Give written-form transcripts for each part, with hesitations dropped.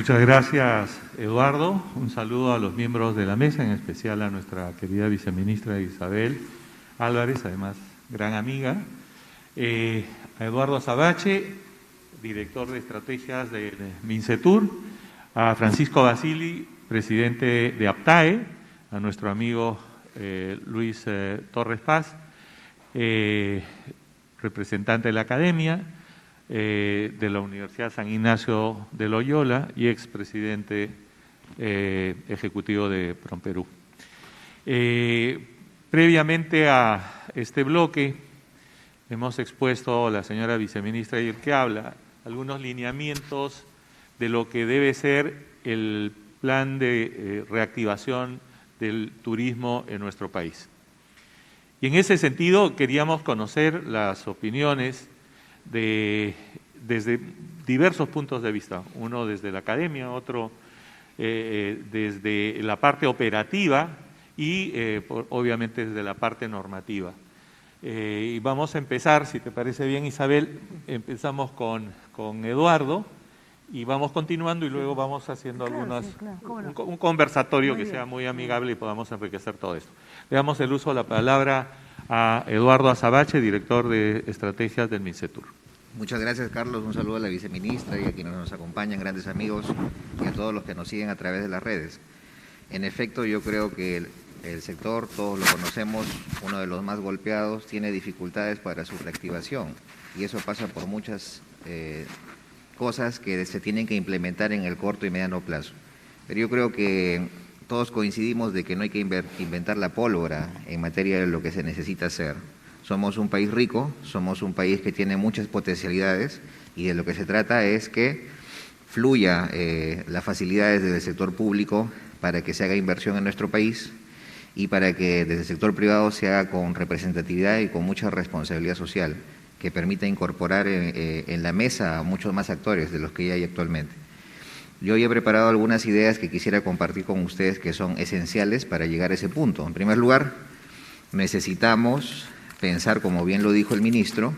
Muchas gracias, Eduardo. Un saludo a los miembros de la mesa, en especial a nuestra querida viceministra Isabel Álvarez, además gran amiga. A Eduardo Azabache, director de estrategias de Mincetur, a Francisco Basili, presidente de APTAE, a nuestro amigo Luis Torres Paz, representante de la Academia, de la Universidad San Ignacio de Loyola y expresidente ejecutivo de PROMPERÚ. Previamente a este bloque hemos expuesto, la señora viceministra y el que habla, algunos lineamientos de lo que debe ser el plan de reactivación del turismo en nuestro país. Y en ese sentido queríamos conocer las opiniones desde diversos puntos de vista, uno desde la academia, otro desde la parte operativa y obviamente desde la parte normativa. Y vamos a empezar, si te parece bien, Isabel, empezamos con Eduardo y vamos continuando y luego vamos haciendo un conversatorio que sea muy amigable y podamos enriquecer todo esto. Le damos el uso de la palabra a Eduardo Azabache, director de estrategias del Mincetur. Muchas gracias, Carlos. Un saludo a la viceministra y a quienes nos acompañan, grandes amigos, y a todos los que nos siguen a través de las redes. En efecto, yo creo que el sector, todos lo conocemos, uno de los más golpeados, tiene dificultades para su reactivación y eso pasa por muchas cosas que se tienen que implementar en el corto y mediano plazo. Pero yo creo que todos coincidimos de que no hay que inventar la pólvora en materia de lo que se necesita hacer. Somos un país rico, somos un país que tiene muchas potencialidades y de lo que se trata es que fluya las facilidades del sector público para que se haga inversión en nuestro país y para que desde el sector privado se haga con representatividad y con mucha responsabilidad social, que permita incorporar en la mesa a muchos más actores de los que ya hay actualmente. Yo ya he preparado algunas ideas que quisiera compartir con ustedes que son esenciales para llegar a ese punto. En primer lugar, necesitamos pensar, como bien lo dijo el ministro,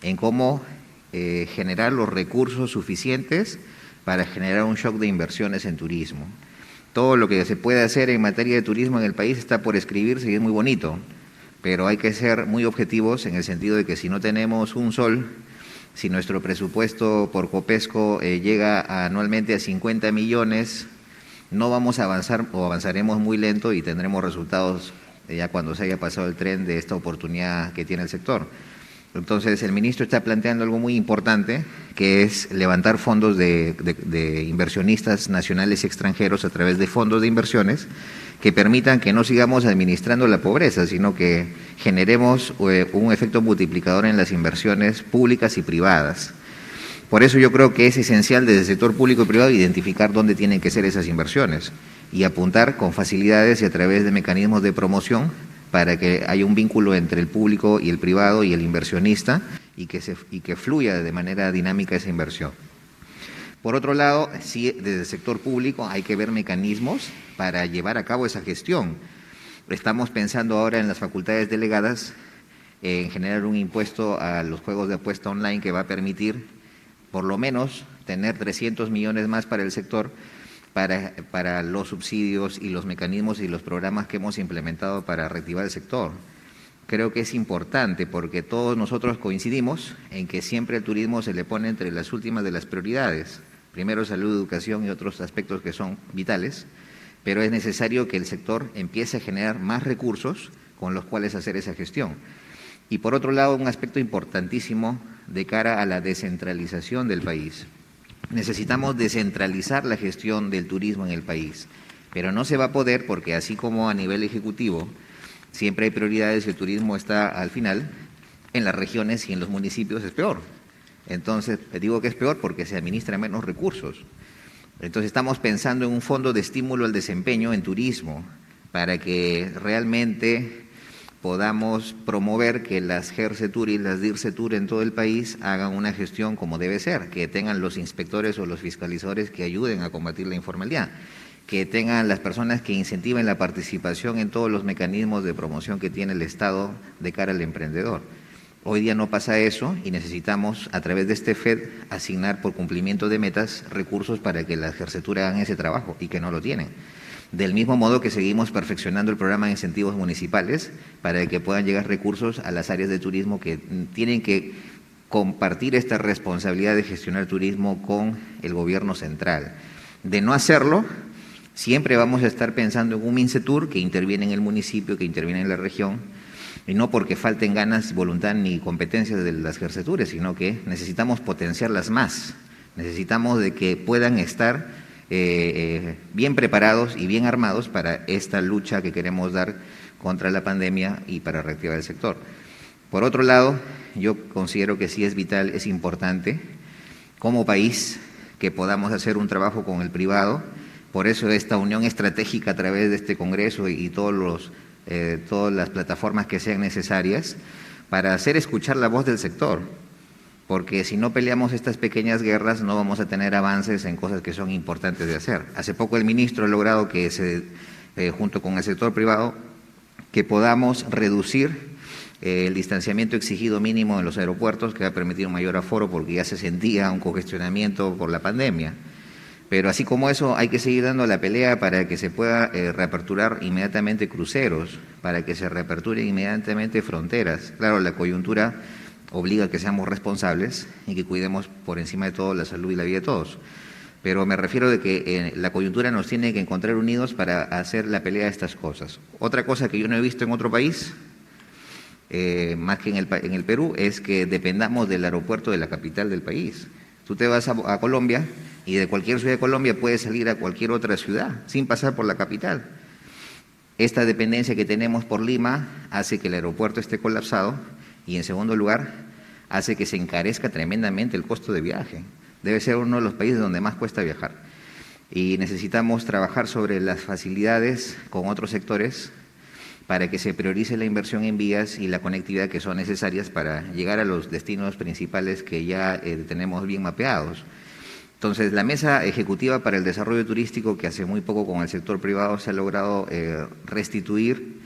en cómo generar los recursos suficientes para generar un shock de inversiones en turismo. Todo lo que se puede hacer en materia de turismo en el país está por escribirse y es muy bonito, pero hay que ser muy objetivos en el sentido de que si no tenemos un sol, si nuestro presupuesto por Copesco llega anualmente a 50 millones, no vamos a avanzar o avanzaremos muy lento y tendremos resultados ya cuando se haya pasado el tren de esta oportunidad que tiene el sector. Entonces, el ministro está planteando algo muy importante, que es levantar fondos de inversionistas nacionales y extranjeros a través de fondos de inversiones que permitan que no sigamos administrando la pobreza, sino que generemos un efecto multiplicador en las inversiones públicas y privadas. Por eso yo creo que es esencial desde el sector público y privado identificar dónde tienen que ser esas inversiones y apuntar con facilidades y a través de mecanismos de promoción para que haya un vínculo entre el público y el privado y el inversionista y que fluya de manera dinámica esa inversión. Por otro lado, sí, desde el sector público hay que ver mecanismos para llevar a cabo esa gestión. Estamos pensando ahora en las facultades delegadas en generar un impuesto a los juegos de apuesta online que va a permitir por lo menos tener 300 millones más para el sector para los subsidios y los mecanismos y los programas que hemos implementado para reactivar el sector. Creo que es importante porque todos nosotros coincidimos en que siempre el turismo se le pone entre las últimas de las prioridades. Primero salud, educación y otros aspectos que son vitales, pero es necesario que el sector empiece a generar más recursos con los cuales hacer esa gestión. Y por otro lado, un aspecto importantísimo de cara a la descentralización del país. Necesitamos descentralizar la gestión del turismo en el país, pero no se va a poder porque así como a nivel ejecutivo siempre hay prioridades y el turismo está al final, en las regiones y en los municipios es peor. Entonces, digo que es peor porque se administran menos recursos. Entonces estamos pensando en un fondo de estímulo al desempeño en turismo para que realmente podamos promover que las GERCETUR y las DIRCETUR en todo el país hagan una gestión como debe ser, que tengan los inspectores o los fiscalizadores que ayuden a combatir la informalidad, que tengan las personas que incentiven la participación en todos los mecanismos de promoción que tiene el Estado de cara al emprendedor. Hoy día no pasa eso y necesitamos, a través de este FED, asignar por cumplimiento de metas recursos para que la Gercetura hagan ese trabajo y que no lo tienen. Del mismo modo que seguimos perfeccionando el programa de incentivos municipales para que puedan llegar recursos a las áreas de turismo que tienen que compartir esta responsabilidad de gestionar turismo con el gobierno central. De no hacerlo, siempre vamos a estar pensando en un MINCETUR que interviene en el municipio, que interviene en la región, y no porque falten ganas, voluntad ni competencias de las Gercetures, sino que necesitamos potenciarlas más. Necesitamos de que puedan estar bien preparados y bien armados para esta lucha que queremos dar contra la pandemia y para reactivar el sector. Por otro lado, yo considero que sí es vital, es importante, como país, que podamos hacer un trabajo con el privado. Por eso esta unión estratégica a través de este Congreso y todas las plataformas que sean necesarias para hacer escuchar la voz del sector. Porque si no peleamos estas pequeñas guerras no vamos a tener avances en cosas que son importantes de hacer. Hace poco el ministro ha logrado que junto con el sector privado, que podamos reducir el distanciamiento exigido mínimo en los aeropuertos, que va a permitir un mayor aforo porque ya se sentía un congestionamiento por la pandemia. Pero así como eso, hay que seguir dando la pelea para que se pueda reaperturar inmediatamente cruceros, para que se reaperturen inmediatamente fronteras. Claro, la coyuntura obliga a que seamos responsables y que cuidemos por encima de todo la salud y la vida de todos. Pero me refiero de que la coyuntura nos tiene que encontrar unidos para hacer la pelea de estas cosas. Otra cosa que yo no he visto en otro país, más que en el Perú, es que dependamos del aeropuerto de la capital del país. Tú te vas a Colombia y de cualquier ciudad de Colombia puedes salir a cualquier otra ciudad sin pasar por la capital. Esta dependencia que tenemos por Lima hace que el aeropuerto esté colapsado y, en segundo lugar, hace que se encarezca tremendamente el costo de viaje. Debe ser uno de los países donde más cuesta viajar. Y necesitamos trabajar sobre las facilidades con otros sectores para que se priorice la inversión en vías y la conectividad que son necesarias para llegar a los destinos principales que ya tenemos bien mapeados. Entonces, la Mesa Ejecutiva para el Desarrollo Turístico, que hace muy poco con el sector privado se ha logrado restituir,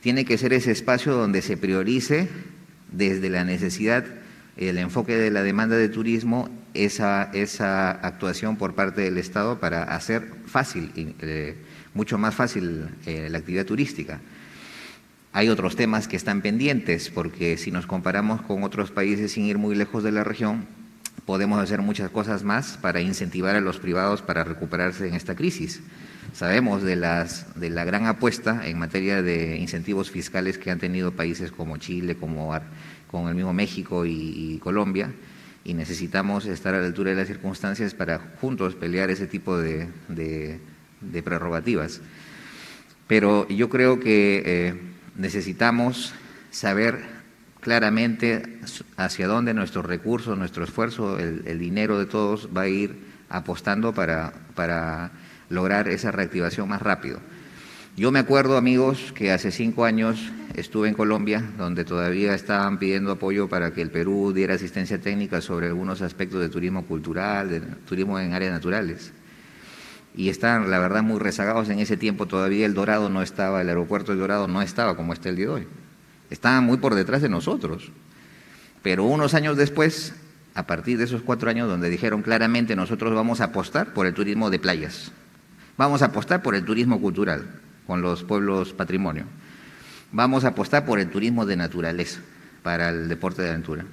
tiene que ser ese espacio donde se priorice desde la necesidad, el enfoque de la demanda de turismo, esa actuación por parte del Estado para hacer fácil, mucho más fácil la actividad turística. Hay otros temas que están pendientes, porque si nos comparamos con otros países sin ir muy lejos de la región, podemos hacer muchas cosas más para incentivar a los privados para recuperarse en esta crisis. Sabemos de la gran apuesta en materia de incentivos fiscales que han tenido países como Chile, con el mismo México y Colombia, y necesitamos estar a la altura de las circunstancias para juntos pelear ese tipo de prerrogativas. Pero yo creo que necesitamos saber claramente hacia dónde nuestros recursos, nuestro esfuerzo, el dinero de todos va a ir apostando para lograr esa reactivación más rápido. Yo me acuerdo, amigos, que hace 5 años estuve en Colombia, donde todavía estaban pidiendo apoyo para que el Perú diera asistencia técnica sobre algunos aspectos de turismo cultural, de turismo en áreas naturales. Y están, la verdad, muy rezagados en ese tiempo. Todavía el Dorado no estaba, el aeropuerto del Dorado no estaba como está el día de hoy. Estaban muy por detrás de nosotros. Pero unos años después, a partir de esos 4 años, donde dijeron claramente nosotros vamos a apostar por el turismo de playas, vamos a apostar por el turismo cultural con los pueblos patrimonio, vamos a apostar por el turismo de naturaleza para el deporte de aventura.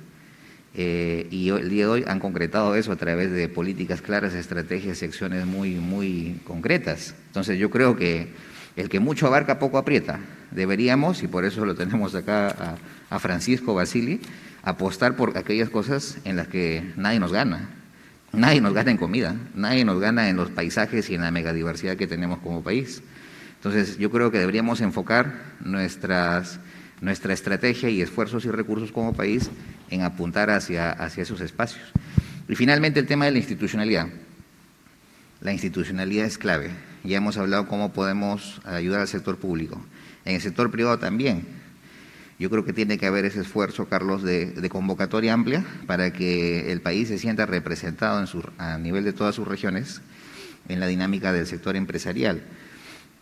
Y el día de hoy han concretado eso a través de políticas claras, estrategias y acciones muy, muy concretas. Entonces yo creo que el que mucho abarca poco aprieta. Deberíamos, y por eso lo tenemos acá a Francisco Basili, apostar por aquellas cosas en las que nadie nos gana. Nadie nos gana en comida, nadie nos gana en los paisajes y en la megadiversidad que tenemos como país. Entonces yo creo que deberíamos enfocar nuestra estrategia y esfuerzos y recursos como país en apuntar hacia esos espacios. Y finalmente el tema de la institucionalidad. La institucionalidad es clave. Ya hemos hablado cómo podemos ayudar al sector público. En el sector privado también. Yo creo que tiene que haber ese esfuerzo, Carlos, de convocatoria amplia para que el país se sienta representado a nivel de todas sus regiones en la dinámica del sector empresarial.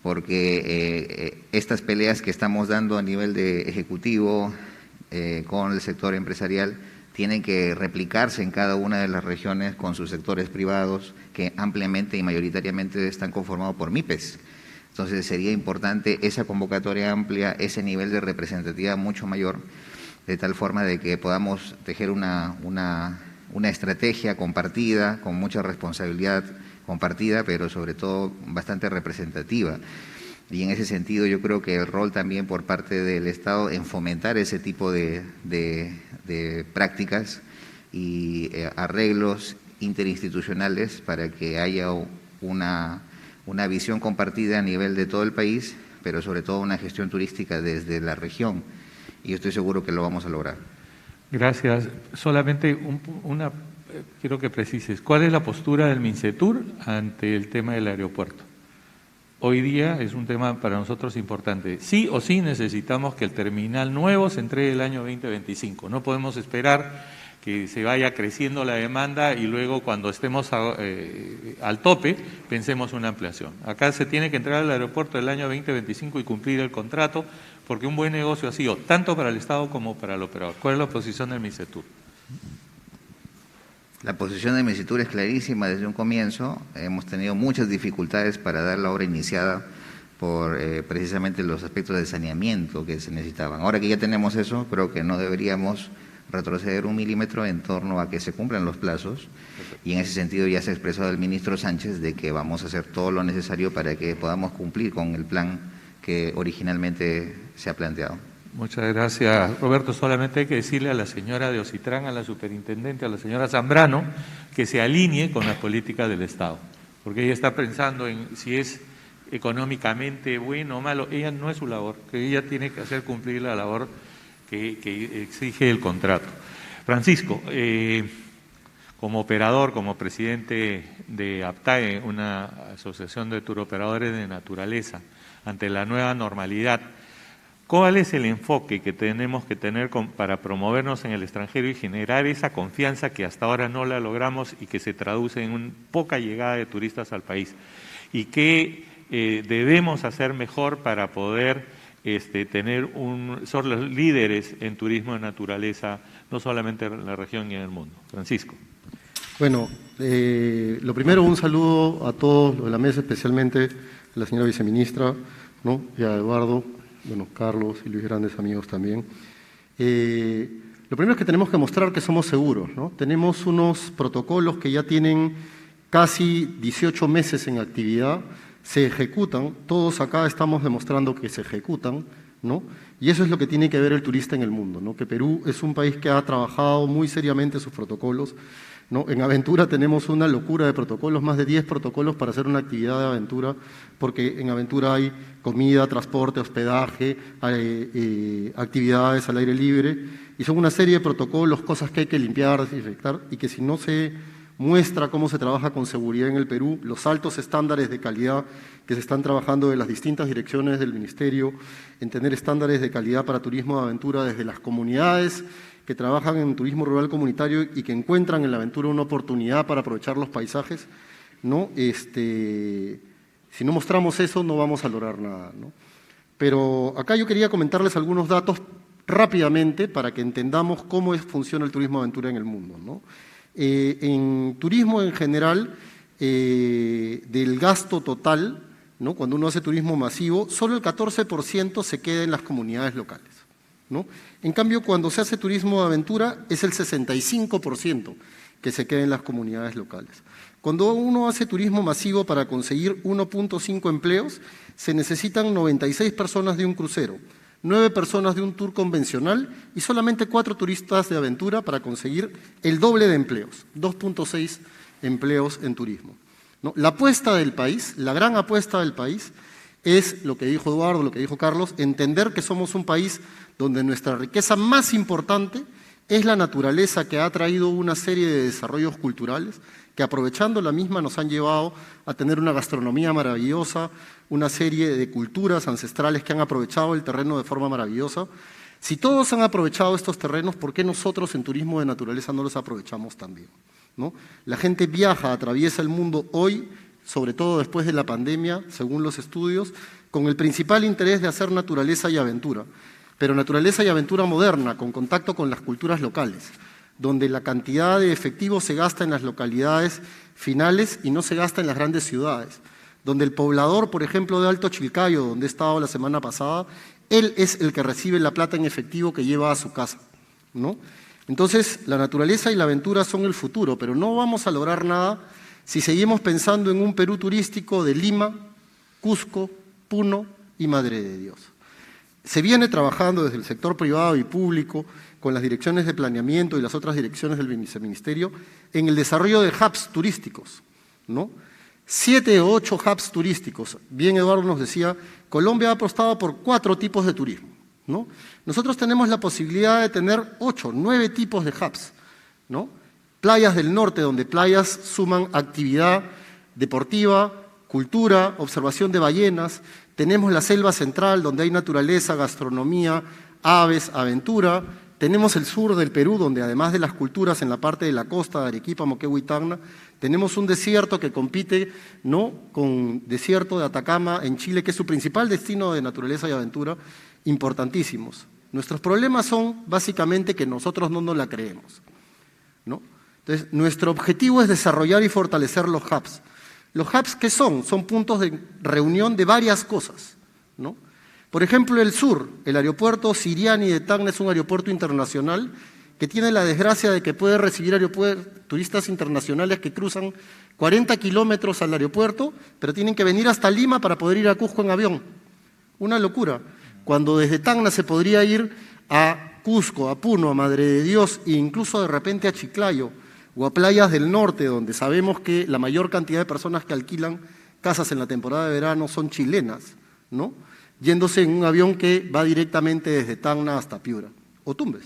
Porque estas peleas que estamos dando a nivel de ejecutivo, con el sector empresarial tienen que replicarse en cada una de las regiones con sus sectores privados que ampliamente y mayoritariamente están conformados por MIPES. Entonces sería importante esa convocatoria amplia, ese nivel de representatividad mucho mayor, de tal forma de que podamos tejer una estrategia compartida, con mucha responsabilidad compartida, pero sobre todo bastante representativa. Y en ese sentido yo creo que el rol también por parte del Estado en fomentar ese tipo de prácticas y arreglos interinstitucionales para que haya una visión compartida a nivel de todo el país, pero sobre todo una gestión turística desde la región. Y yo estoy seguro que lo vamos a lograr. Gracias. Solamente quiero que precises, ¿cuál es la postura del MINCETUR ante el tema del aeropuerto? Hoy día es un tema para nosotros importante. Sí o sí necesitamos que el terminal nuevo se entregue el año 2025. No podemos esperar que se vaya creciendo la demanda y luego cuando estemos al tope pensemos una ampliación. Acá se tiene que entregar el aeropuerto el año 2025 y cumplir el contrato, porque un buen negocio ha sido tanto para el Estado como para el operador. ¿Cuál es la posición del MINCETUR? La posición de MINCETUR es clarísima desde un comienzo. Hemos tenido muchas dificultades para dar la obra iniciada por precisamente los aspectos de saneamiento que se necesitaban. Ahora que ya tenemos eso, creo que no deberíamos retroceder un milímetro en torno a que se cumplan los plazos, y en ese sentido ya se ha expresado el ministro Sánchez de que vamos a hacer todo lo necesario para que podamos cumplir con el plan que originalmente se ha planteado. Muchas gracias, Roberto. Solamente hay que decirle a la señora de Ocitrán, a la superintendente, a la señora Zambrano, que se alinee con las políticas del Estado, porque ella está pensando en si es económicamente bueno o malo. Ella no es su labor, que ella tiene que hacer cumplir la labor que exige el contrato. Francisco, como operador, como presidente de APTAE, una asociación de turoperadores de naturaleza, ante la nueva normalidad, ¿cuál es el enfoque que tenemos que tener para promovernos en el extranjero y generar esa confianza que hasta ahora no la logramos y que se traduce en poca llegada de turistas al país? ¿Y qué debemos hacer mejor para poder ser los líderes en turismo de naturaleza, no solamente en la región y en el mundo? Francisco. Bueno, lo primero, un saludo a todos los de la mesa, especialmente a la señora viceministra, ¿no? Y a Eduardo, bueno, Carlos y Luis, grandes amigos también. Lo primero es que tenemos que mostrar que somos seguros, ¿no? Tenemos unos protocolos que ya tienen casi 18 meses en actividad, se ejecutan, todos acá estamos demostrando que se ejecutan, ¿no? Y eso es lo que tiene que ver el turista en el mundo, ¿no? Que Perú es un país que ha trabajado muy seriamente sus protocolos, ¿no? En Aventura tenemos una locura de protocolos, más de 10 protocolos para hacer una actividad de aventura, porque en Aventura hay comida, transporte, hospedaje, hay, actividades al aire libre, y son una serie de protocolos, cosas que hay que limpiar, desinfectar, y que si no se muestra cómo se trabaja con seguridad en el Perú, los altos estándares de calidad que se están trabajando en las distintas direcciones del Ministerio, en tener estándares de calidad para turismo de aventura desde las comunidades que trabajan en turismo rural comunitario y que encuentran en la aventura una oportunidad para aprovechar los paisajes, ¿no? Si no mostramos eso, no vamos a lograr nada, ¿no? Pero acá yo quería comentarles algunos datos rápidamente para que entendamos cómo funciona el turismo de aventura en el mundo, ¿no? En turismo en general, del gasto total, ¿no? Cuando uno hace turismo masivo, solo el 14% se queda en las comunidades locales, ¿no? En cambio, cuando se hace turismo de aventura, es el 65% que se queda en las comunidades locales. Cuando uno hace turismo masivo para conseguir 1.5 empleos, se necesitan 96 personas de un crucero, 9 personas de un tour convencional y solamente 4 turistas de aventura para conseguir el doble de empleos, 2.6 empleos en turismo, ¿no? La apuesta del país, la gran apuesta del país, es lo que dijo Eduardo, lo que dijo Carlos, entender que somos un país donde nuestra riqueza más importante es la naturaleza, que ha traído una serie de desarrollos culturales que, aprovechando la misma, nos han llevado a tener una gastronomía maravillosa, una serie de culturas ancestrales que han aprovechado el terreno de forma maravillosa. Si todos han aprovechado estos terrenos, ¿por qué nosotros en turismo de naturaleza no los aprovechamos también, ¿no? La gente viaja, atraviesa el mundo hoy, sobre todo después de la pandemia, según los estudios, con el principal interés de hacer naturaleza y aventura. pero naturaleza y aventura moderna, con contacto con las culturas locales, donde la cantidad de efectivo se gasta en las localidades finales y no se gasta en las grandes ciudades, donde el poblador, por ejemplo, de Alto Chilcayo, donde he estado la semana pasada, él es el que recibe la plata en efectivo que lleva a su casa, ¿no? Entonces, la naturaleza y la aventura son el futuro, pero no vamos a lograr nada si seguimos pensando en un Perú turístico de Lima, Cusco, Puno y Madre de Dios. Se viene trabajando desde el sector privado y público, con las direcciones de planeamiento y las otras direcciones del viceministerio, en el desarrollo de hubs turísticos, ¿no? 7 o 8 hubs turísticos. Bien, Eduardo nos decía, Colombia ha apostado por 4 tipos de turismo, ¿no? Nosotros tenemos la posibilidad de tener 8, 9 tipos de hubs, ¿no? Playas del norte, donde playas suman actividad deportiva, cultura, observación de ballenas. Tenemos la selva central, donde hay naturaleza, gastronomía, aves, aventura. Tenemos el sur del Perú, donde además de las culturas en la parte de la costa de Arequipa, Moquegua y Tacna, tenemos un desierto que compite, ¿no?, con desierto de Atacama en Chile, que es su principal destino de naturaleza y aventura, importantísimos. Nuestros problemas son básicamente que nosotros no nos la creemos, ¿no? Entonces, nuestro objetivo es desarrollar y fortalecer los hubs. ¿Los hubs qué son? Son puntos de reunión de varias cosas, ¿no? Por ejemplo, el sur, el aeropuerto Siriani de Tacna es un aeropuerto internacional que tiene la desgracia de que puede recibir turistas internacionales que cruzan 40 kilómetros al aeropuerto, pero tienen que venir hasta Lima para poder ir a Cusco en avión. Una locura. Cuando desde Tacna se podría ir a Cusco, a Puno, a Madre de Dios e incluso de repente a Chiclayo o a playas del norte, donde sabemos que la mayor cantidad de personas que alquilan casas en la temporada de verano son chilenas, ¿no?, yéndose en un avión que va directamente desde Tacna hasta Piura o Tumbes,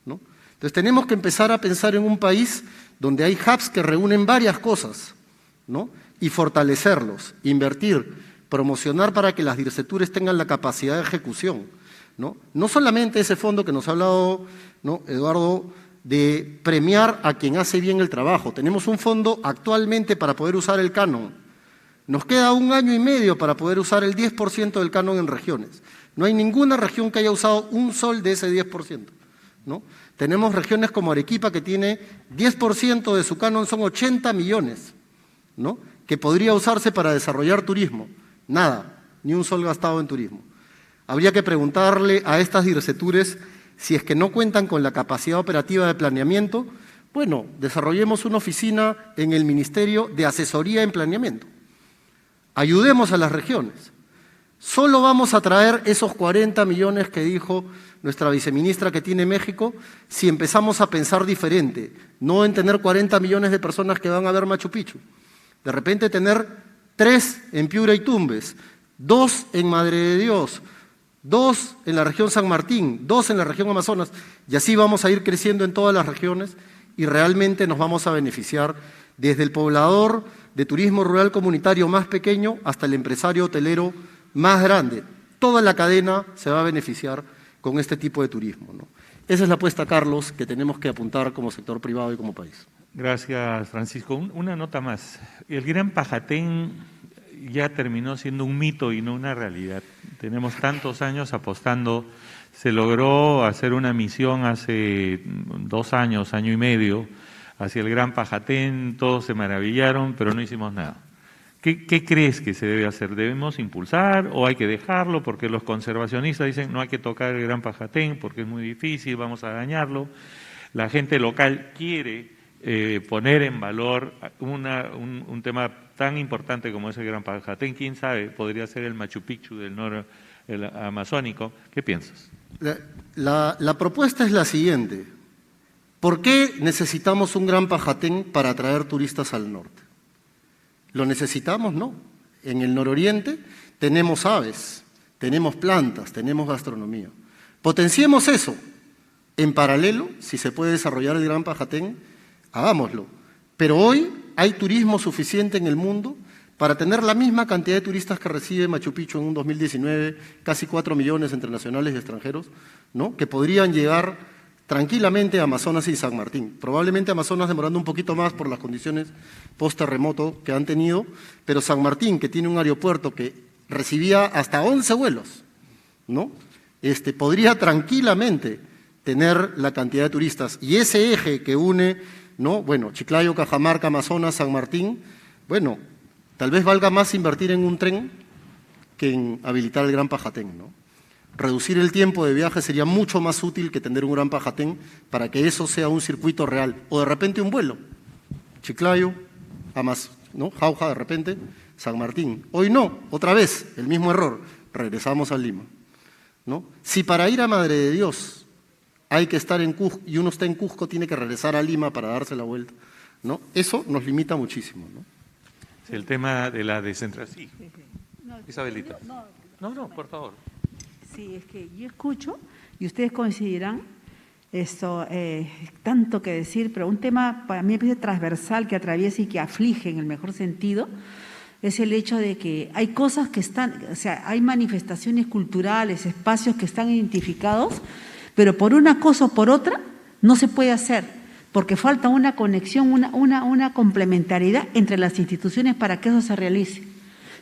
¿no? Entonces tenemos que empezar a pensar en un país donde hay hubs que reúnen varias cosas, ¿no?, y fortalecerlos, invertir, promocionar para que las DIRCETURES tengan la capacidad de ejecución, ¿no? No solamente ese fondo que nos ha hablado, ¿no?, Eduardo, de premiar a quien hace bien el trabajo. Tenemos un fondo actualmente para poder usar el canon. Nos queda 1 año y medio para poder usar el 10% del canon en regiones. No hay ninguna región que haya usado un sol de ese 10%, ¿no? Tenemos regiones como Arequipa que tiene 10% de su canon, son 80 millones, ¿no?, que podría usarse para desarrollar turismo. Nada, ni un sol gastado en turismo. Habría que preguntarle a estas DIRCETURES si es que no cuentan con la capacidad operativa de planeamiento. Bueno, desarrollemos una oficina en el Ministerio de Asesoría en Planeamiento. Ayudemos a las regiones. Solo vamos a traer esos 40 millones que dijo nuestra viceministra que tiene México si empezamos a pensar diferente, no en tener 40 millones de personas que van a ver Machu Picchu. De repente tener 3 en Piura y Tumbes, 2 en Madre de Dios, 2 en la región San Martín, 2 en la región Amazonas, y así vamos a ir creciendo en todas las regiones y realmente nos vamos a beneficiar desde el poblador de turismo rural comunitario más pequeño hasta el empresario hotelero más grande. Toda la cadena se va a beneficiar con este tipo de turismo, ¿no? Esa es la apuesta, Carlos, que tenemos que apuntar como sector privado y como país. Gracias, Francisco. Una nota más. El Gran Pajatén ya terminó siendo un mito y no una realidad. Tenemos tantos años apostando. Se logró hacer una misión hace 2 años, año y medio, hacia el Gran Pajatén. Todos se maravillaron, pero no hicimos nada. ¿Qué crees que se debe hacer? ¿Debemos impulsar o hay que dejarlo? Porque los conservacionistas dicen no hay que tocar el Gran Pajatén porque es muy difícil, vamos a dañarlo. La gente local quiere poner en valor un tema tan importante como es el Gran Pajatén. ¿Quién sabe? Podría ser el Machu Picchu del el amazónico. ¿Qué piensas? La propuesta es la siguiente. ¿Por qué necesitamos un Gran Pajatén para atraer turistas al norte? ¿Lo necesitamos? No. En el nororiente tenemos aves, tenemos plantas, tenemos gastronomía. Potenciemos eso. En paralelo, si se puede desarrollar el Gran Pajatén, hagámoslo. Pero hoy hay turismo suficiente en el mundo para tener la misma cantidad de turistas que recibe Machu Picchu en un 2019, casi 4 millones entre nacionales y extranjeros, ¿no?, que podrían llegar tranquilamente a Amazonas y San Martín. Probablemente Amazonas demorando un poquito más por las condiciones post-terremoto que han tenido, pero San Martín, que tiene un aeropuerto que recibía hasta 11 vuelos, ¿no?, podría tranquilamente tener la cantidad de turistas. Y ese eje que une, ¿no? Bueno, Chiclayo, Cajamarca, Amazonas, San Martín, bueno, tal vez valga más invertir en un tren que en habilitar el Gran Pajatén, ¿no? Reducir el tiempo de viaje sería mucho más útil que tener un Gran Pajatén para que eso sea un circuito real. O de repente un vuelo, Chiclayo, ¿no? Jauja de repente, San Martín. Hoy no, otra vez, el mismo error, regresamos a Lima, ¿no? Si para ir a Madre de Dios hay que estar en Cusco y uno está en Cusco, tiene que regresar a Lima para darse la vuelta, ¿no? Eso nos limita muchísimo, ¿no? Sí, el tema de la descentralización. Sí. Isabelita. No, por favor. Sí, es que yo escucho y ustedes coincidirán esto, tanto que decir, pero un tema para mí me parece transversal, que atraviesa y que aflige en el mejor sentido, es el hecho de que hay cosas que están, o sea, hay manifestaciones culturales, espacios que están identificados, pero por una cosa o por otra no se puede hacer, porque falta una conexión, una complementariedad entre las instituciones para que eso se realice.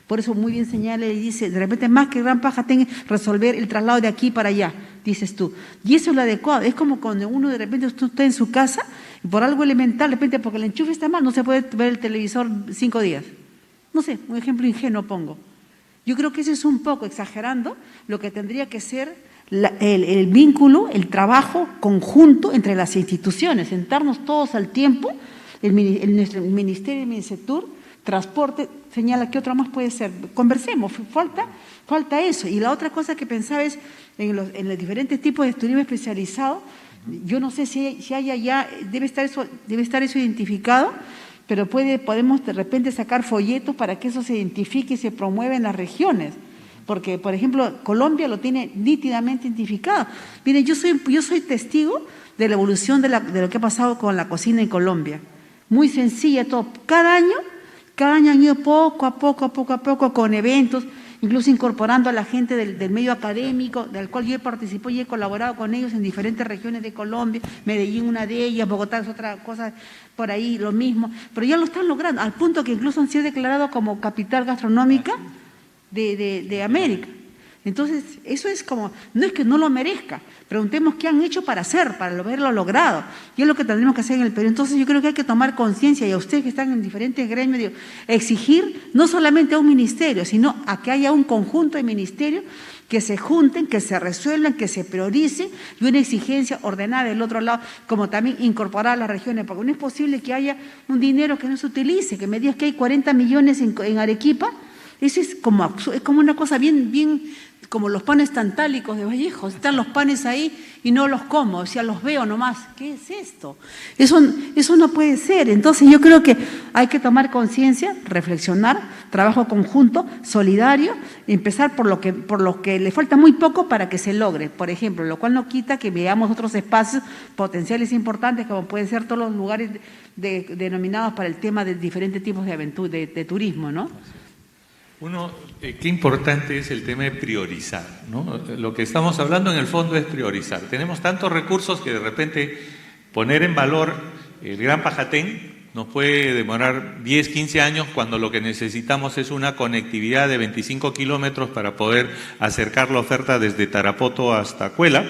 Por eso muy bien señala y dice, de repente más que Gran Pajatén resolver el traslado de aquí para allá, dices tú. Y eso es lo adecuado. Es como cuando uno de repente está en su casa y por algo elemental, de repente porque el enchufe está mal, no se puede ver el televisor 5 días. No sé, un ejemplo ingenuo pongo. Yo creo que eso es un poco exagerando lo que tendría que ser el vínculo, el trabajo conjunto entre las instituciones, sentarnos todos al tiempo, el Ministerio, el Minsectur, Transporte, señala que otra más puede ser. Conversemos, falta eso. Y la otra cosa que pensaba es en los diferentes tipos de turismo especializado, yo no sé si hay allá, debe estar eso identificado, pero podemos de repente sacar folletos para que eso se identifique y se promueva en las regiones. Porque, por ejemplo, Colombia lo tiene nítidamente identificado. Miren, yo soy testigo de la evolución de lo que ha pasado con la cocina en Colombia. Muy sencilla, todo. Cada año han ido poco a poco con eventos, incluso incorporando a la gente del medio académico, del cual yo he participado y he colaborado con ellos en diferentes regiones de Colombia, Medellín una de ellas, Bogotá es otra cosa, por ahí lo mismo, pero ya lo están logrando, al punto que incluso han sido declarados como capital gastronómica de América. Entonces, eso es como, no es que no lo merezca, preguntemos qué han hecho para haberlo logrado, y es lo que tendremos que hacer en el Perú. Entonces yo creo que hay que tomar conciencia, y a ustedes que están en diferentes gremios, exigir no solamente a un ministerio, sino a que haya un conjunto de ministerios que se junten, que se resuelvan, que se prioricen, y una exigencia ordenada del otro lado, como también incorporar a las regiones, porque no es posible que haya un dinero que no se utilice, que me digas que hay 40 millones en Arequipa. Eso es como una cosa bien, como los panes tantálicos de Vallejo, están los panes ahí y no los como, o sea, los veo nomás. ¿Qué es esto? Eso no puede ser. Entonces yo creo que hay que tomar conciencia, reflexionar, trabajo conjunto, solidario, empezar por lo que le falta muy poco para que se logre, por ejemplo, lo cual no quita que veamos otros espacios potenciales importantes, como pueden ser todos los lugares denominados para el tema de diferentes tipos de aventura, de turismo, ¿no? Qué importante es el tema de priorizar, ¿no? Lo que estamos hablando en el fondo es priorizar. Tenemos tantos recursos que de repente poner en valor el Gran Pajatén nos puede demorar 10, 15 años cuando lo que necesitamos es una conectividad de 25 kilómetros para poder acercar la oferta desde Tarapoto hasta Cuela,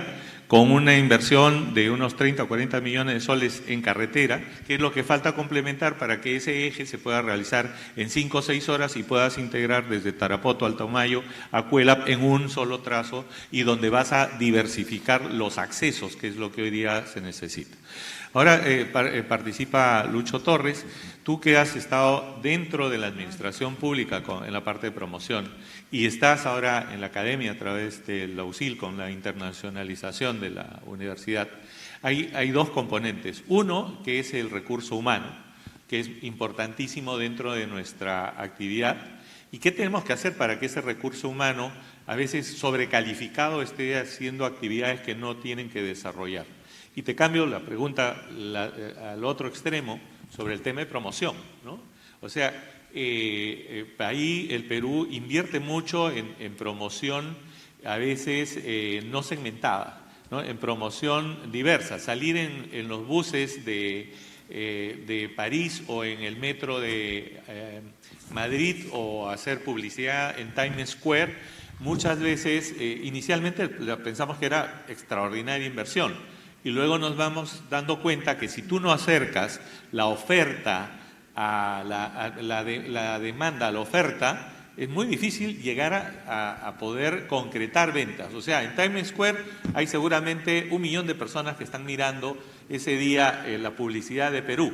con una inversión de unos 30 o 40 millones de soles en carretera, que es lo que falta complementar para que ese eje se pueda realizar en 5 o 6 horas y puedas integrar desde Tarapoto, Altomayo, a Cuela en un solo trazo, y donde vas a diversificar los accesos, que es lo que hoy día se necesita. Ahora participa Lucho Torres, tú que has estado dentro de la administración pública en la parte de promoción y estás ahora en la academia a través de la USIL con la internacionalización de la universidad. Hay dos componentes. Uno, que es el recurso humano, que es importantísimo dentro de nuestra actividad. ¿Y qué tenemos que hacer para que ese recurso humano, a veces sobrecalificado, esté haciendo actividades que no tienen que desarrollar? Y te cambio la pregunta al otro extremo sobre el tema de promoción, ¿no? O sea, ahí el Perú invierte mucho en promoción, a veces no segmentada, ¿no? En promoción diversa. Salir en los buses de París o en el metro de Madrid o hacer publicidad en Times Square Muchas veces, inicialmente pensamos que era extraordinaria inversión y luego nos vamos dando cuenta que si tú no acercas la oferta a la demanda, a la oferta, es muy difícil llegar a poder concretar ventas. O sea, en Times Square hay seguramente 1 millón de personas que están mirando ese día la publicidad de Perú.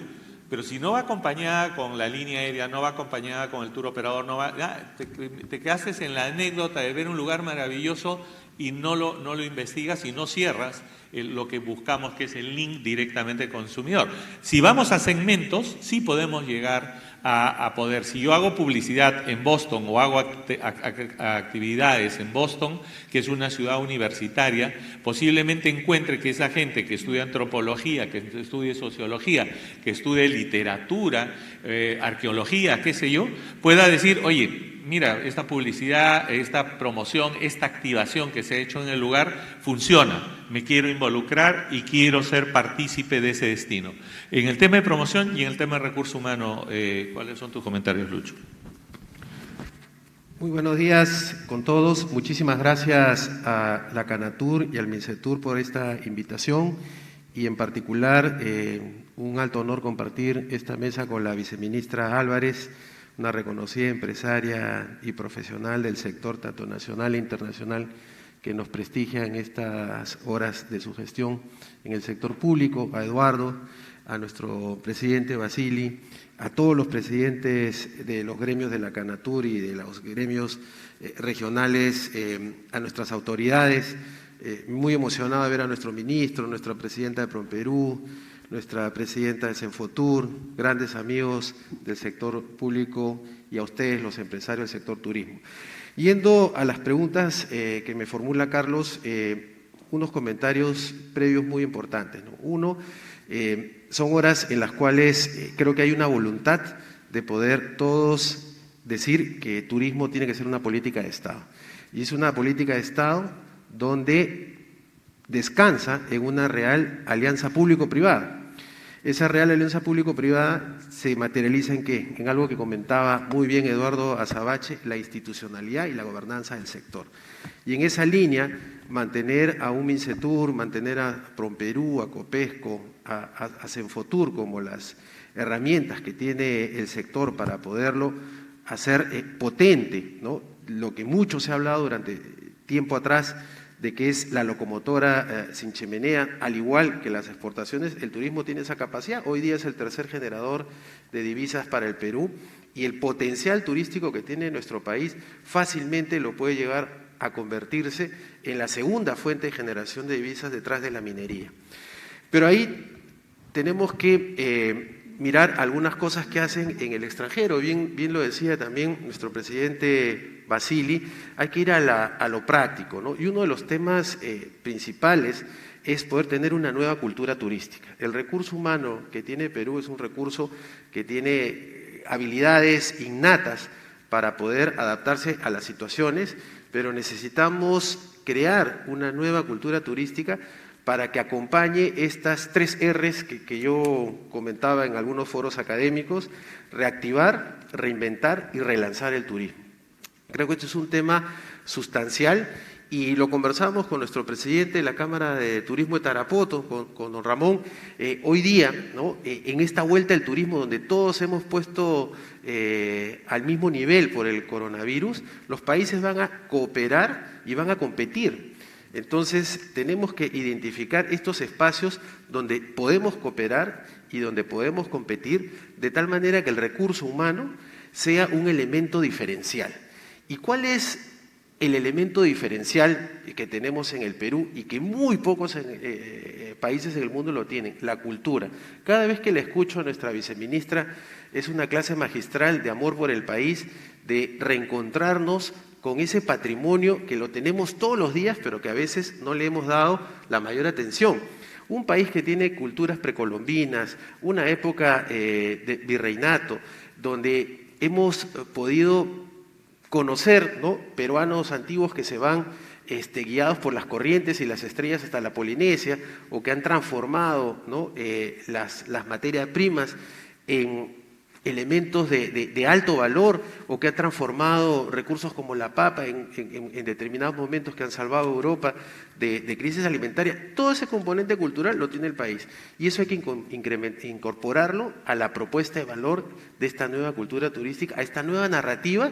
Pero si no va acompañada con la línea aérea, no va acompañada con el tour operador, no va, te quedaste en la anécdota de ver un lugar maravilloso y no lo investigas y no cierras lo que buscamos, que es el link directamente al consumidor. Si vamos a segmentos, sí podemos llegar a poder. Si yo hago publicidad en Boston o hago actividades en Boston, que es una ciudad universitaria, posiblemente encuentre que esa gente que estudia antropología, que estudie sociología, que estudie literatura, arqueología, qué sé yo, pueda decir, oye, mira, esta publicidad, esta promoción, esta activación que se ha hecho en el lugar funciona, me quiero involucrar y quiero ser partícipe de ese destino. En el tema de promoción y en el tema de recurso humano, ¿cuáles son tus comentarios, Lucho? Muy buenos días con todos. Muchísimas gracias a la Canatur y al Mincetur por esta invitación y en particular un alto honor compartir esta mesa con la viceministra Álvarez, una reconocida empresaria y profesional del sector tanto nacional e internacional que nos prestigia en estas horas de su gestión en el sector público, a Eduardo, a nuestro presidente Basili, a todos los presidentes de los gremios de la Canatur y de los gremios regionales, a nuestras autoridades, muy emocionado de ver a nuestro ministro, nuestra presidenta de Promperú, nuestra presidenta de Senfotur, grandes amigos del sector público y a ustedes, los empresarios del sector turismo. Yendo a las preguntas que me formula Carlos, unos comentarios previos muy importantes, ¿no? Uno, son horas en las cuales creo que hay una voluntad de poder todos decir que turismo tiene que ser una política de Estado. Y es una política de Estado donde descansa en una real alianza público-privada. Esa real alianza público-privada se materializa ¿en qué? En algo que comentaba muy bien Eduardo Azabache, la institucionalidad y la gobernanza del sector. Y en esa línea, mantener a un Mincetur, mantener a Promperú, a Copesco, a Senfotur como las herramientas que tiene el sector para poderlo hacer potente, ¿no? Lo que mucho se ha hablado durante tiempo atrás, de que es la locomotora sin chimenea, al igual que las exportaciones, el turismo tiene esa capacidad. Hoy día es el tercer generador de divisas para el Perú y el potencial turístico que tiene nuestro país fácilmente lo puede llegar a convertirse en la segunda fuente de generación de divisas detrás de la minería. Pero ahí tenemos que mirar algunas cosas que hacen en el extranjero. Bien lo decía también nuestro presidente Basili, hay que ir a lo práctico, ¿no? Y uno de los temas principales es poder tener una nueva cultura turística. El recurso humano que tiene Perú es un recurso que tiene habilidades innatas para poder adaptarse a las situaciones, pero necesitamos crear una nueva cultura turística para que acompañe estas 3 R's que yo comentaba en algunos foros académicos: reactivar, reinventar y relanzar el turismo. Creo que este es un tema sustancial y lo conversamos con nuestro presidente de la Cámara de Turismo de Tarapoto, con don Ramón. Hoy día, ¿no? En esta vuelta al turismo donde todos hemos puesto al mismo nivel por el coronavirus, los países van a cooperar y van a competir. Entonces, tenemos que identificar estos espacios donde podemos cooperar y donde podemos competir, de tal manera que el recurso humano sea un elemento diferencial. ¿Y cuál es el elemento diferencial que tenemos en el Perú y que muy pocos países en el mundo lo tienen? La cultura. Cada vez que le escucho a nuestra viceministra, es una clase magistral de amor por el país, de reencontrarnos con ese patrimonio que lo tenemos todos los días, pero que a veces no le hemos dado la mayor atención. Un país que tiene culturas precolombinas, una época de virreinato, donde hemos podido conocer, ¿no?, peruanos antiguos que se van guiados por las corrientes y las estrellas hasta la Polinesia, o que han transformado, ¿no?, las materias primas en elementos de alto valor o que ha transformado recursos como la papa en determinados momentos que han salvado a Europa de crisis alimentaria. Todo ese componente cultural lo tiene el país y eso hay que incorporarlo a la propuesta de valor de esta nueva cultura turística, a esta nueva narrativa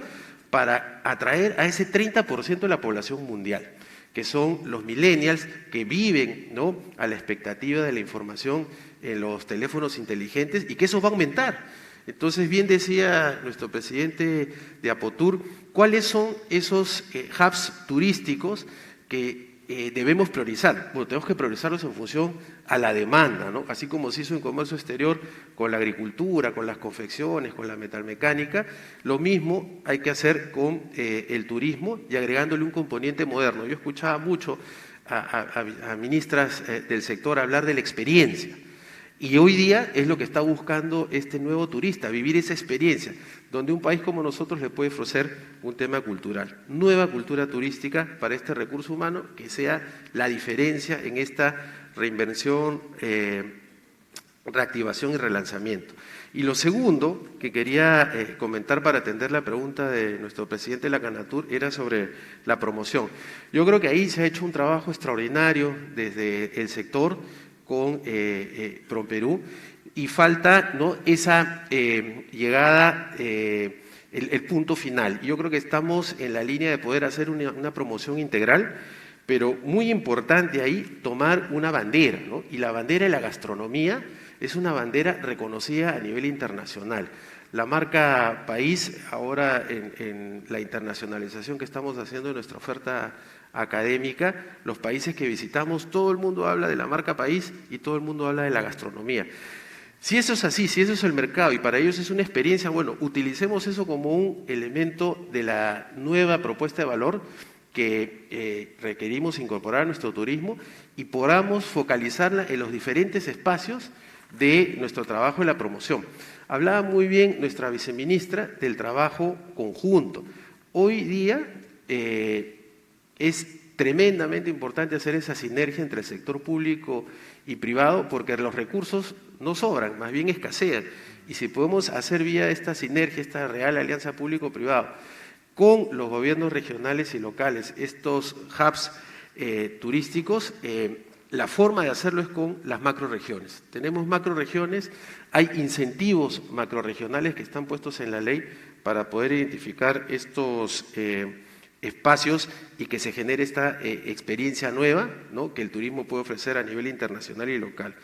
para atraer a ese 30% de la población mundial, que son los millennials que viven, ¿no?, a la expectativa de la información en los teléfonos inteligentes y que eso va a aumentar. Entonces, bien decía nuestro presidente de Apotur, ¿cuáles son esos hubs turísticos que debemos priorizar? Bueno, tenemos que priorizarlos en función a la demanda, ¿no? Así como se hizo en comercio exterior con la agricultura, con las confecciones, con la metalmecánica, lo mismo hay que hacer con el turismo y agregándole un componente moderno. Yo escuchaba mucho a ministras del sector hablar de la experiencia. Y hoy día es lo que está buscando este nuevo turista, vivir esa experiencia, donde un país como nosotros le puede ofrecer un tema cultural, nueva cultura turística para este recurso humano que sea la diferencia en esta reinvención, reactivación y relanzamiento. Y lo segundo que quería comentar para atender la pregunta de nuestro presidente de la Canatur era sobre la promoción. Yo creo que ahí se ha hecho un trabajo extraordinario desde el sector con ProPerú y falta, ¿no?, esa llegada, el punto final. Yo creo que estamos en la línea de poder hacer una promoción integral, pero muy importante ahí tomar una bandera, ¿no? Y la bandera de la gastronomía es una bandera reconocida a nivel internacional. La marca país, ahora en la internacionalización que estamos haciendo de nuestra oferta académica, los países que visitamos, todo el mundo habla de la marca país y todo el mundo habla de la gastronomía. Si eso es así, si eso es el mercado y para ellos es una experiencia, bueno, utilicemos eso como un elemento de la nueva propuesta de valor que requerimos incorporar a nuestro turismo y podamos focalizarla en los diferentes espacios de nuestro trabajo en la promoción. Hablaba muy bien nuestra viceministra del trabajo conjunto. Hoy día es tremendamente importante hacer esa sinergia entre el sector público y privado porque los recursos no sobran, más bien escasean. Y si podemos hacer vía esta sinergia, esta real alianza público-privado, con los gobiernos regionales y locales, estos hubs turísticos, la forma de hacerlo es con las macroregiones. Tenemos macroregiones, hay incentivos macroregionales que están puestos en la ley para poder identificar estos espacios y que se genere esta experiencia nueva, ¿no?, que el turismo puede ofrecer a nivel internacional y local.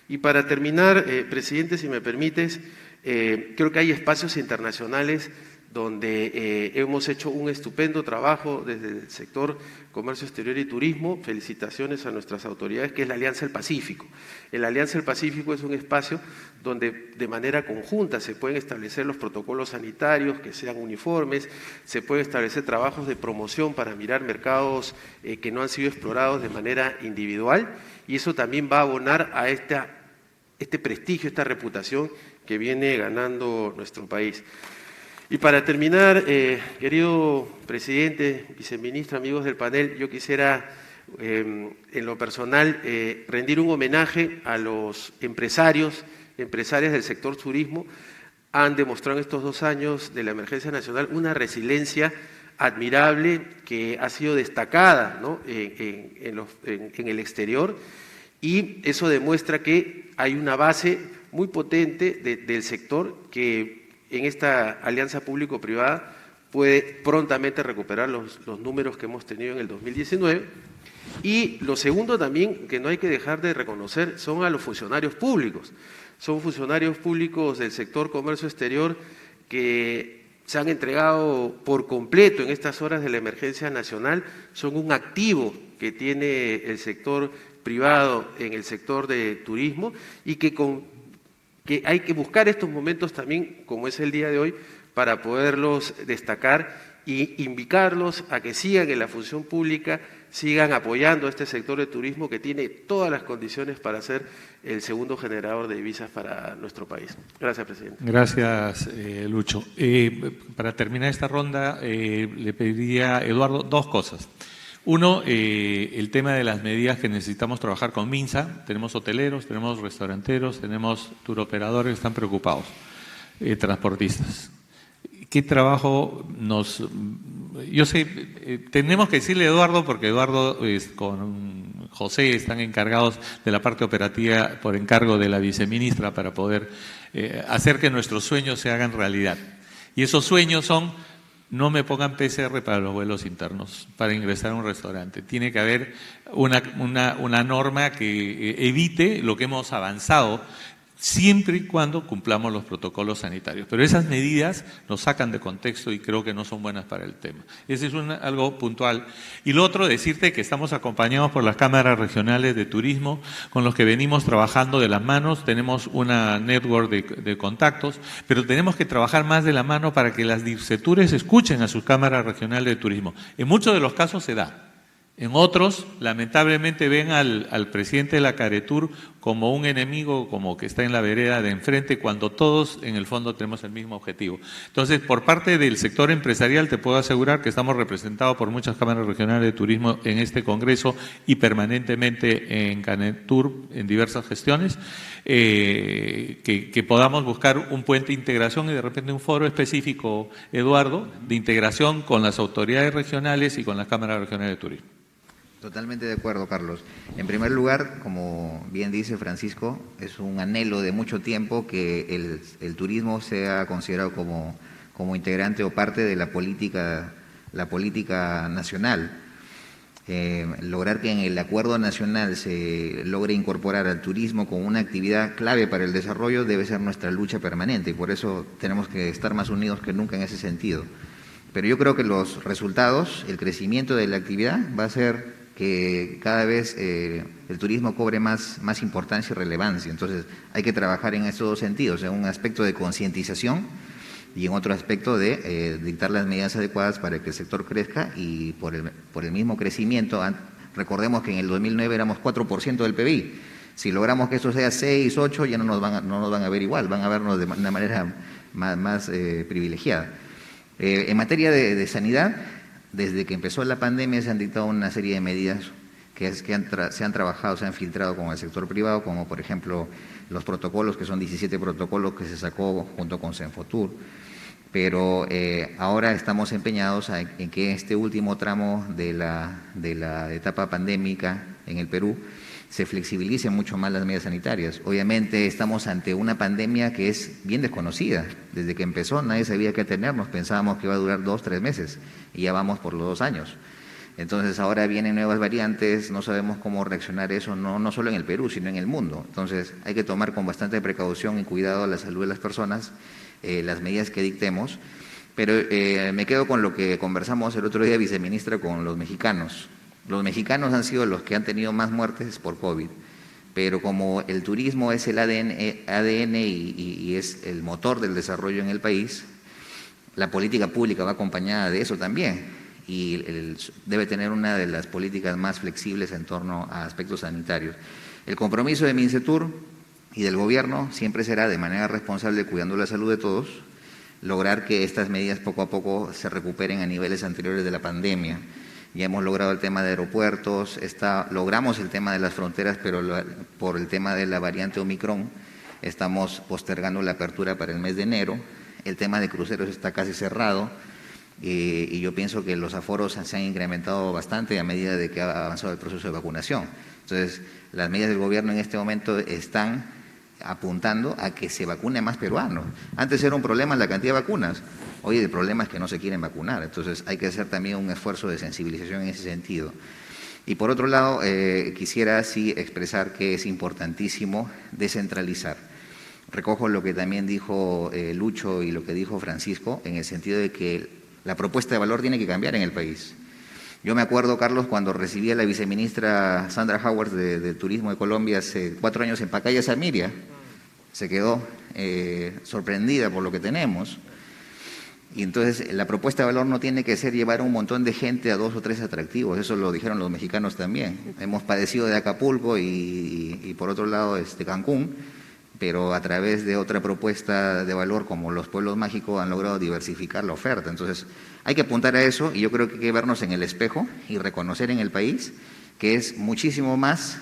Y para terminar, presidente, si me permites, creo que hay espacios internacionales donde hemos hecho un estupendo trabajo desde el sector comercio exterior y turismo. Felicitaciones a nuestras autoridades, que es la Alianza del Pacífico. La Alianza del Pacífico es un espacio donde de manera conjunta se pueden establecer los protocolos sanitarios que sean uniformes, se pueden establecer trabajos de promoción para mirar mercados que no han sido explorados de manera individual y eso también va a abonar a este prestigio, esta reputación que viene ganando nuestro país. Y para terminar, querido presidente, viceministra, amigos del panel, yo quisiera en lo personal rendir un homenaje a los empresarias del sector turismo. Han demostrado en estos 2 años de la emergencia nacional una resiliencia admirable que ha sido destacada, ¿no?, en el exterior y eso demuestra que hay una base muy potente del sector que en esta alianza público-privada puede prontamente recuperar los números que hemos tenido en el 2019. Y lo segundo también que no hay que dejar de reconocer son a los funcionarios públicos. Son funcionarios públicos del sector comercio exterior que se han entregado por completo en estas horas de la emergencia nacional, son un activo que tiene el sector privado en el sector de turismo y que hay que buscar estos momentos también, como es el día de hoy, para poderlos destacar y invitarlos a que sigan en la función pública, sigan apoyando a este sector de turismo que tiene todas las condiciones para ser el segundo generador de divisas para nuestro país. Gracias, presidente. Gracias, Lucho. Para terminar esta ronda, le pediría a Eduardo 2 cosas. Uno, el tema de las medidas que necesitamos trabajar con MINSA. Tenemos hoteleros, tenemos restauranteros, tenemos turoperadores que están preocupados. transportistas. ¿Qué trabajo nos...? Yo sé, tenemos que decirle a Eduardo, porque Eduardo con José están encargados de la parte operativa por encargo de la viceministra para poder hacer que nuestros sueños se hagan realidad. Y esos sueños son: no me pongan PCR para los vuelos internos, para ingresar a un restaurante. Tiene que haber una norma que evite lo que hemos avanzado, siempre y cuando cumplamos los protocolos sanitarios. Pero esas medidas nos sacan de contexto y creo que no son buenas para el tema. Ese es algo puntual. Y lo otro, decirte que estamos acompañados por las cámaras regionales de turismo, con los que venimos trabajando de las manos. Tenemos una network de contactos, pero tenemos que trabajar más de la mano para que las DIRCETURES escuchen a sus cámaras regionales de turismo. En muchos de los casos se da. En otros, lamentablemente, ven al presidente de la Caretur como un enemigo, como que está en la vereda de enfrente, cuando todos en el fondo tenemos el mismo objetivo. Entonces, por parte del sector empresarial, te puedo asegurar que estamos representados por muchas cámaras regionales de turismo en este Congreso y permanentemente en Canetur, en diversas gestiones, que podamos buscar un puente de integración y de repente un foro específico, Eduardo, de integración con las autoridades regionales y con las cámaras regionales de turismo. Totalmente de acuerdo, Carlos. En primer lugar, como bien dice Francisco, es un anhelo de mucho tiempo que el turismo sea considerado como integrante o parte de la política nacional. Lograr que en el acuerdo nacional se logre incorporar al turismo como una actividad clave para el desarrollo debe ser nuestra lucha permanente, y por eso tenemos que estar más unidos que nunca en ese sentido. Pero yo creo que los resultados, el crecimiento de la actividad va a ser que cada vez el turismo cobre más importancia y relevancia. Entonces hay que trabajar en estos dos sentidos, en un aspecto de concientización y en otro aspecto de dictar las medidas adecuadas para que el sector crezca, y por el mismo crecimiento, recordemos que en el 2009 éramos 4% del PBI. Si logramos que esto sea 6, 8, ya no nos van a ver igual, van a vernos de una manera más privilegiada. En materia de sanidad, desde que empezó la pandemia se han dictado una serie de medidas que se han trabajado, se han filtrado con el sector privado, como por ejemplo los protocolos, que son 17 protocolos que se sacó junto con Senfotur. Pero ahora estamos empeñados en que este último tramo de la etapa pandémica en el Perú se flexibilicen mucho más las medidas sanitarias. Obviamente estamos ante una pandemia que es bien desconocida. Desde que empezó nadie sabía qué tenernos, pensábamos que iba a durar 2, 3 meses y ya vamos por los 2 años. Entonces ahora vienen nuevas variantes, no sabemos cómo reaccionar eso, no solo en el Perú, sino en el mundo. Entonces hay que tomar con bastante precaución y cuidado la salud de las personas, las medidas que dictemos. Pero me quedo con lo que conversamos el otro día, viceministra, con los mexicanos. Los mexicanos han sido los que han tenido más muertes por COVID, pero como el turismo es el ADN y es el motor del desarrollo en el país, la política pública va acompañada de eso también, y debe tener una de las políticas más flexibles en torno a aspectos sanitarios. El compromiso de MINCETUR y del Gobierno siempre será, de manera responsable, cuidando la salud de todos, lograr que estas medidas poco a poco se recuperen a niveles anteriores de la pandemia. Ya hemos logrado el tema de aeropuertos, logramos el tema de las fronteras, pero por el tema de la variante Omicron estamos postergando la apertura para el mes de enero. El tema de cruceros está casi cerrado, y yo pienso que los aforos se han incrementado bastante a medida de que ha avanzado el proceso de vacunación. Entonces, las medidas del Gobierno en este momento están apuntando a que se vacune más peruanos. Antes era un problema la cantidad de vacunas, hoy el problema es que no se quieren vacunar. Entonces hay que hacer también un esfuerzo de sensibilización en ese sentido. Y por otro lado, quisiera sí expresar que es importantísimo descentralizar. Recojo lo que también dijo Lucho y lo que dijo Francisco, en el sentido de que la propuesta de valor tiene que cambiar en el país. Yo me acuerdo, Carlos, cuando recibí a la viceministra Sandra Howard de Turismo de Colombia hace 4 años en Pacaya, Samiria, se quedó sorprendida por lo que tenemos. Y entonces la propuesta de valor no tiene que ser llevar a un montón de gente a 2 o 3 atractivos, eso lo dijeron los mexicanos también. Hemos padecido de Acapulco y por otro lado Cancún, pero a través de otra propuesta de valor como los pueblos mágicos han logrado diversificar la oferta. Entonces hay que apuntar a eso, y yo creo que hay que vernos en el espejo y reconocer en el país que es muchísimo más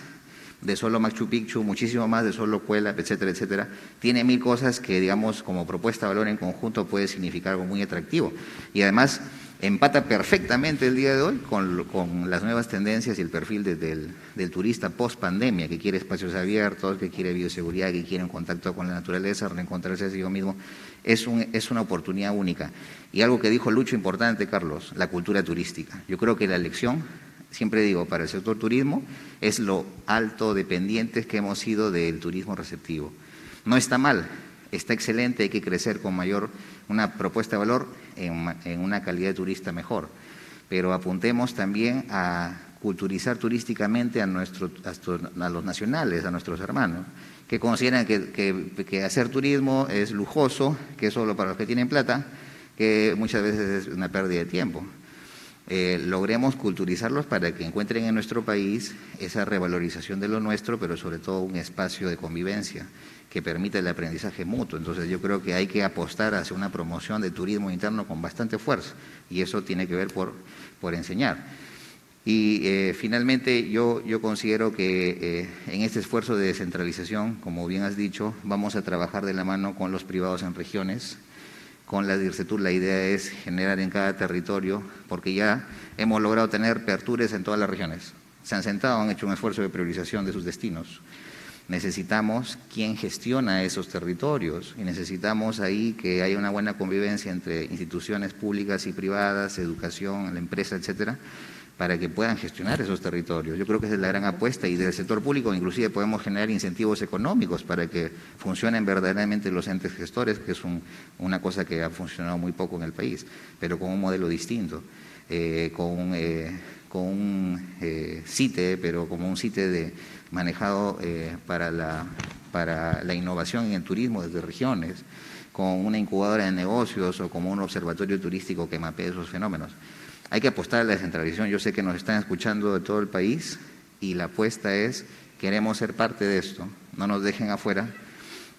de solo Machu Picchu, muchísimo más de solo Cuela, etcétera, etcétera. Tiene 1000 cosas que, digamos, como propuesta de valor en conjunto puede significar algo muy atractivo. Y además empata perfectamente el día de hoy con las nuevas tendencias y el perfil del turista post-pandemia, que quiere espacios abiertos, que quiere bioseguridad, que quiere un contacto con la naturaleza, reencontrarse a sí mismo. Es una oportunidad única. Y algo que dijo Lucho importante, Carlos, la cultura turística. Yo creo que la elección, siempre digo, para el sector turismo, es lo alto dependientes que hemos sido del turismo receptivo. No está mal, está excelente, hay que crecer con una propuesta de valor en una calidad de turista mejor, pero apuntemos también a culturizar turísticamente a los nacionales, a nuestros hermanos, que consideran que hacer turismo es lujoso, que es solo para los que tienen plata, que muchas veces es una pérdida de tiempo. Logremos culturizarlos para que encuentren en nuestro país esa revalorización de lo nuestro, pero sobre todo un espacio de convivencia que permita el aprendizaje mutuo. Entonces yo creo que hay que apostar hacia una promoción de turismo interno con bastante fuerza, y eso tiene que ver por enseñar. Y finalmente yo considero que en este esfuerzo de descentralización, como bien has dicho, vamos a trabajar de la mano con los privados en regiones. Con la DIRCETUR la idea es generar en cada territorio, porque ya hemos logrado tener pertures en todas las regiones. Se han sentado, han hecho un esfuerzo de priorización de sus destinos. Necesitamos quien gestiona esos territorios y necesitamos ahí que haya una buena convivencia entre instituciones públicas y privadas, educación, la empresa, etcétera, para que puedan gestionar esos territorios. Yo creo que esa es la gran apuesta, y del sector público inclusive podemos generar incentivos económicos para que funcionen verdaderamente los entes gestores, que es una cosa que ha funcionado muy poco en el país, pero con un modelo distinto, con un CITE, pero como un CITE manejado para la innovación en el turismo desde regiones, con una incubadora de negocios o como un observatorio turístico que mapee esos fenómenos. Hay que apostar a la descentralización. Yo sé que nos están escuchando de todo el país y la apuesta es, queremos ser parte de esto, no nos dejen afuera,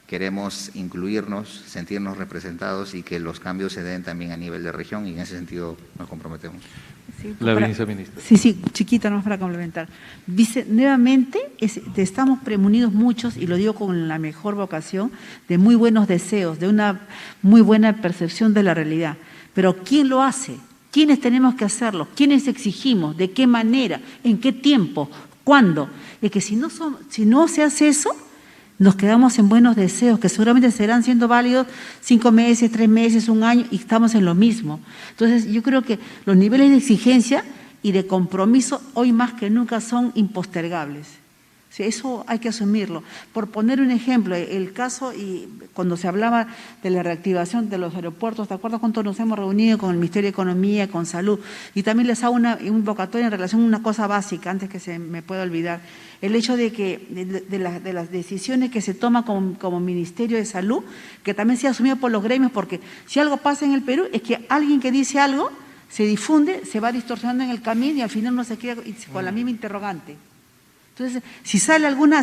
queremos incluirnos, sentirnos representados y que los cambios se den también a nivel de región, y en ese sentido nos comprometemos. Sí, La viceministra. Sí, chiquita, no para complementar. Dice, nuevamente, estamos premunidos muchos, y lo digo con la mejor vocación, de muy buenos deseos, de una muy buena percepción de la realidad. Pero ¿quién lo hace? ¿Quiénes tenemos que hacerlo? ¿Quiénes exigimos? ¿De qué manera? ¿En qué tiempo? ¿Cuándo? Es que si no se hace eso, nos quedamos en buenos deseos, que seguramente serán siendo válidos 5 meses, 3 meses, 1 año, y estamos en lo mismo. Entonces, yo creo que los niveles de exigencia y de compromiso hoy más que nunca son impostergables. O sea, eso hay que asumirlo. Por poner un ejemplo, el caso, y cuando se hablaba de la reactivación de los aeropuertos, ¿te acuerdas cuánto nos hemos reunido con el Ministerio de Economía, con Salud? Y también les hago una invocatoria en relación a una cosa básica, antes que se me pueda olvidar. El hecho de que de las decisiones que se toman como Ministerio de Salud, que también sea asumido por los gremios, porque si algo pasa en el Perú es que alguien que dice algo se difunde, se va distorsionando en el camino y al final uno se queda con la misma interrogante. Entonces, si sale alguna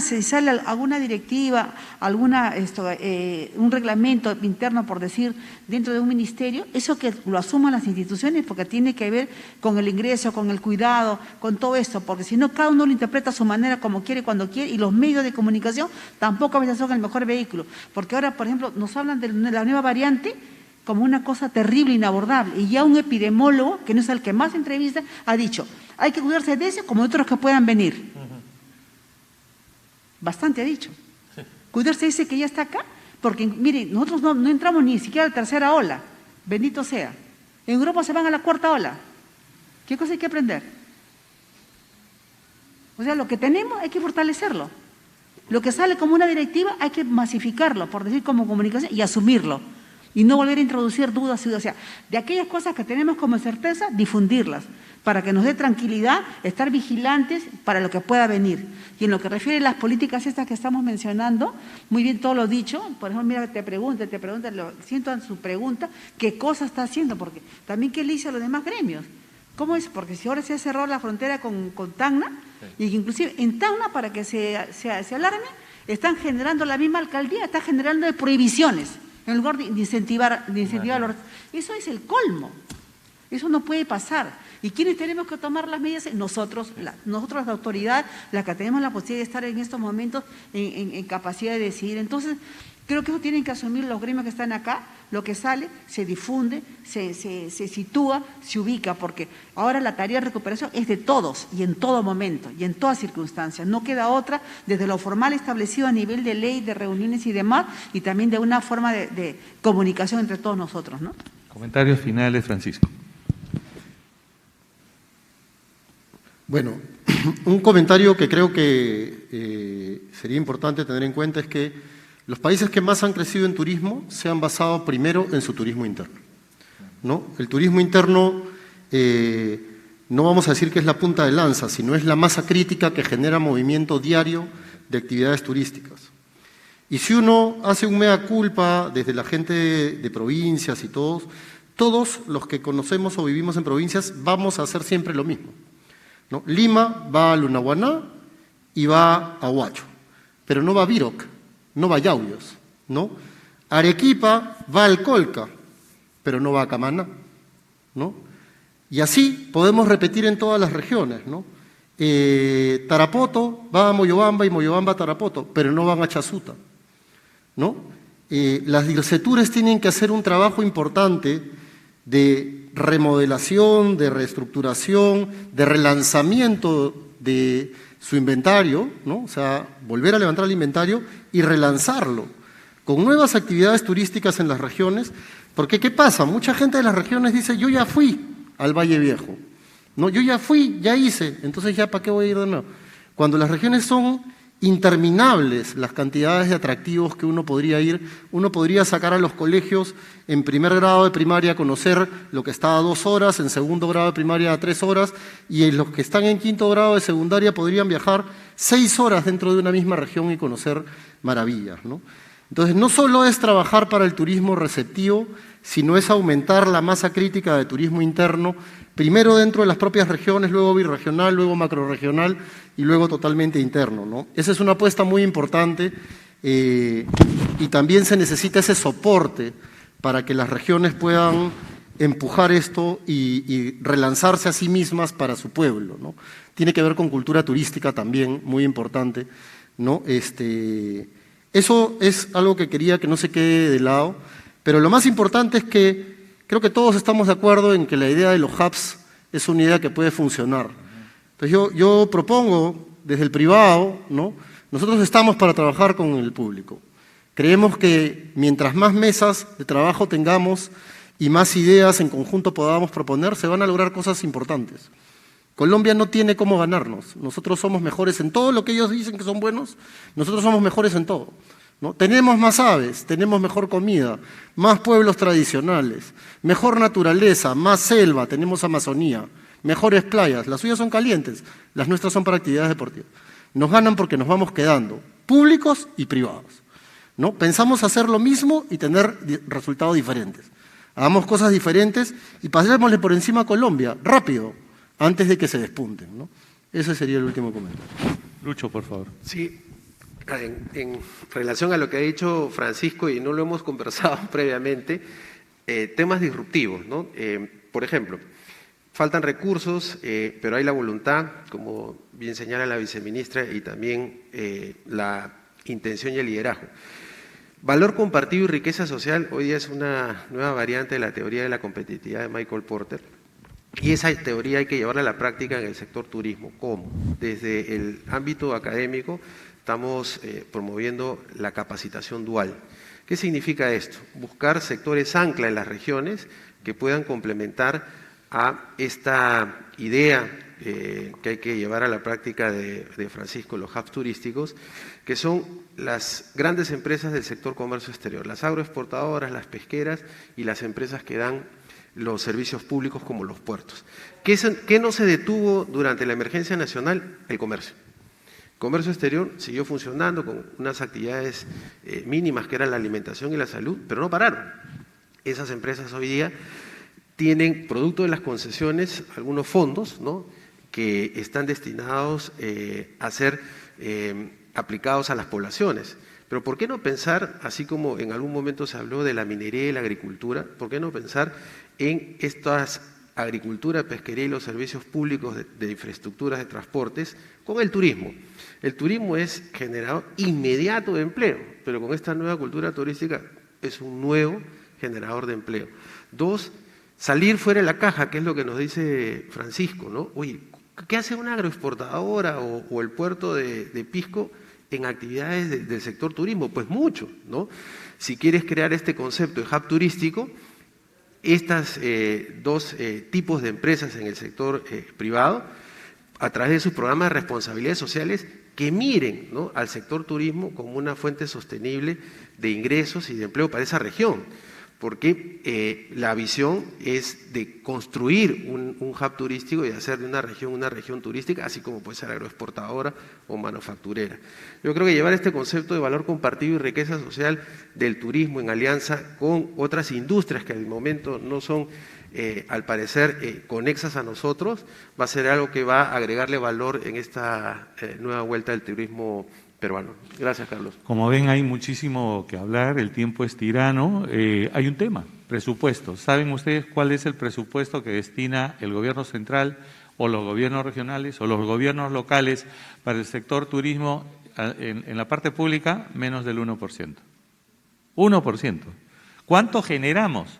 directiva, un reglamento interno, por decir, dentro de un ministerio, eso que lo asuman las instituciones, porque tiene que ver con el ingreso, con el cuidado, con todo esto, porque si no, cada uno lo interpreta a su manera, como quiere, cuando quiere, y los medios de comunicación tampoco a veces son el mejor vehículo, porque ahora, por ejemplo, nos hablan de la nueva variante como una cosa terrible, inabordable, y ya un epidemiólogo, que no es el que más entrevista, ha dicho, hay que cuidarse de eso como de otros que puedan venir. Bastante ha dicho. Cuidarse dice que ya está acá, porque mire, nosotros no entramos ni siquiera a la tercera ola, bendito sea. En Europa se van a la 4ª ola. ¿Qué cosa hay que aprender? O sea, lo que tenemos hay que fortalecerlo. Lo que sale como una directiva hay que masificarlo, por decir como comunicación, y asumirlo. Y no volver a introducir dudas, o sea, de aquellas cosas que tenemos como certeza, difundirlas, para que nos dé tranquilidad, estar vigilantes para lo que pueda venir. Y en lo que refiere a las políticas estas que estamos mencionando, muy bien todo lo dicho, por ejemplo, mira, te pregunta, siento en su pregunta, ¿qué cosa está haciendo? Porque también, ¿qué le dice a los demás gremios? ¿Cómo es? Porque si ahora se ha cerrado la frontera con Tacna, y que inclusive en Tacna, para que se alarme, están generando, la misma alcaldía está generando prohibiciones, en lugar de incentivar los... Eso es el colmo. Eso no puede pasar. ¿Y quiénes tenemos que tomar las medidas? Nosotros, nosotros la autoridad, la que tenemos la posibilidad de estar en estos momentos en capacidad de decidir. Entonces, creo que eso tienen que asumir los gremios que están acá, lo que sale, se difunde, se sitúa, se ubica, porque ahora la tarea de recuperación es de todos y en todo momento y en todas circunstancias. No queda otra, desde lo formal establecido a nivel de ley, de reuniones y demás, y también de una forma de comunicación entre todos nosotros, ¿no? Comentarios finales, Francisco. Bueno, un comentario que creo que sería importante tener en cuenta es que los países que más han crecido en turismo se han basado primero en su turismo interno, ¿no? El turismo interno no vamos a decir que es la punta de lanza, sino es la masa crítica que genera movimiento diario de actividades turísticas. Y si uno hace un mea culpa desde la gente de provincias y todos los que conocemos o vivimos en provincias vamos a hacer siempre lo mismo, ¿no? Lima va a Lunahuaná y va a Huacho, pero no va a Viroc, no va a Yauyos, ¿no? Arequipa va al Colca, pero no va a Camaná, ¿no? Y así podemos repetir en todas las regiones, ¿no? Tarapoto va a Moyobamba y Moyobamba a Tarapoto, pero no van a Chasuta, ¿no? Las DIRCETURES tienen que hacer un trabajo importante de remodelación, de reestructuración, de relanzamiento de su inventario, ¿no? O sea, volver a levantar el inventario y relanzarlo con nuevas actividades turísticas en las regiones, porque ¿qué pasa? Mucha gente de las regiones dice, yo ya fui al Valle Viejo, ¿no? Yo ya fui, ya hice, entonces ya ¿para qué voy a ir de nuevo? Cuando las regiones son interminables las cantidades de atractivos que uno podría ir, uno podría sacar a los colegios en primer grado de primaria a conocer lo que está a 2 horas, en segundo grado de primaria a 3 horas, y en los que están en quinto grado de secundaria podrían viajar 6 horas dentro de una misma región y conocer maravillas, ¿no? Entonces, no solo es trabajar para el turismo receptivo, sino es aumentar la masa crítica de turismo interno, primero dentro de las propias regiones, luego birregional, luego macrorregional y luego totalmente interno, ¿no? Esa es una apuesta muy importante y también se necesita ese soporte para que las regiones puedan empujar esto y relanzarse a sí mismas para su pueblo, ¿no? Tiene que ver con cultura turística también, muy importante, ¿no? Eso es algo que quería que no se quede de lado, pero lo más importante es que creo que todos estamos de acuerdo en que la idea de los hubs es una idea que puede funcionar. Entonces yo propongo desde el privado, ¿no? Nosotros estamos para trabajar con el público. Creemos que mientras más mesas de trabajo tengamos y más ideas en conjunto podamos proponer, se van a lograr cosas importantes. Colombia no tiene cómo ganarnos. Nosotros somos mejores en todo lo que ellos dicen que son buenos, nosotros somos mejores en todo, ¿no? Tenemos más aves, tenemos mejor comida, más pueblos tradicionales, mejor naturaleza, más selva, tenemos Amazonía, mejores playas. Las suyas son calientes, las nuestras son para actividades deportivas. Nos ganan porque nos vamos quedando, públicos y privados, ¿no? Pensamos hacer lo mismo y tener resultados diferentes. Hagamos cosas diferentes y pasémosle por encima a Colombia, rápido, antes de que se despunten, ¿no? Ese sería el último comentario. Lucho, por favor. Sí, en relación a lo que ha dicho Francisco, y no lo hemos conversado previamente, temas disruptivos, ¿no? Por ejemplo, faltan recursos, pero hay la voluntad, como bien señala la viceministra, y también la intención y el liderazgo. Valor compartido y riqueza social hoy día es una nueva variante de la teoría de la competitividad de Michael Porter, y esa teoría hay que llevarla a la práctica en el sector turismo. ¿Cómo? Desde el ámbito académico estamos promoviendo la capacitación dual. ¿Qué significa esto? Buscar sectores ancla en las regiones que puedan complementar a esta idea que hay que llevar a la práctica de Francisco, los hubs turísticos, que son las grandes empresas del sector comercio exterior, las agroexportadoras, las pesqueras y las empresas que dan los servicios públicos como los puertos. ¿Qué no se detuvo durante la emergencia nacional? El comercio. El comercio exterior siguió funcionando con unas actividades mínimas que eran la alimentación y la salud, pero no pararon. Esas empresas hoy día tienen, producto de las concesiones, algunos fondos, ¿no?, que están destinados a ser aplicados a las poblaciones. Pero ¿por qué no pensar, así como en algún momento se habló de la minería y la agricultura, por qué no pensar en estas agricultura, pesquería y los servicios públicos de infraestructuras de transportes con el turismo. El turismo es generador inmediato de empleo, pero con esta nueva cultura turística es un nuevo generador de empleo. 2, salir fuera de la caja, que es lo que nos dice Francisco, ¿no? Oye, ¿qué hace una agroexportadora o el puerto de Pisco en actividades del sector turismo? Pues mucho, ¿no? Si quieres crear este concepto de hub turístico, estas dos tipos de empresas en el sector privado, a través de sus programas de responsabilidades sociales, que miren, ¿no?, al sector turismo como una fuente sostenible de ingresos y de empleo para esa región, porque la visión es de construir un hub turístico y hacer de una región turística, así como puede ser agroexportadora o manufacturera. Yo creo que llevar este concepto de valor compartido y riqueza social del turismo en alianza con otras industrias que al momento no son, al parecer, conexas a nosotros, va a ser algo que va a agregarle valor en esta nueva vuelta del turismo peruano. Gracias, Carlos. Como ven, hay muchísimo que hablar, el tiempo es tirano. Hay un tema, presupuesto. ¿Saben ustedes cuál es el presupuesto que destina el gobierno central o los gobiernos regionales o los gobiernos locales para el sector turismo en la parte pública? Menos del 1%. 1%. ¿Cuánto generamos?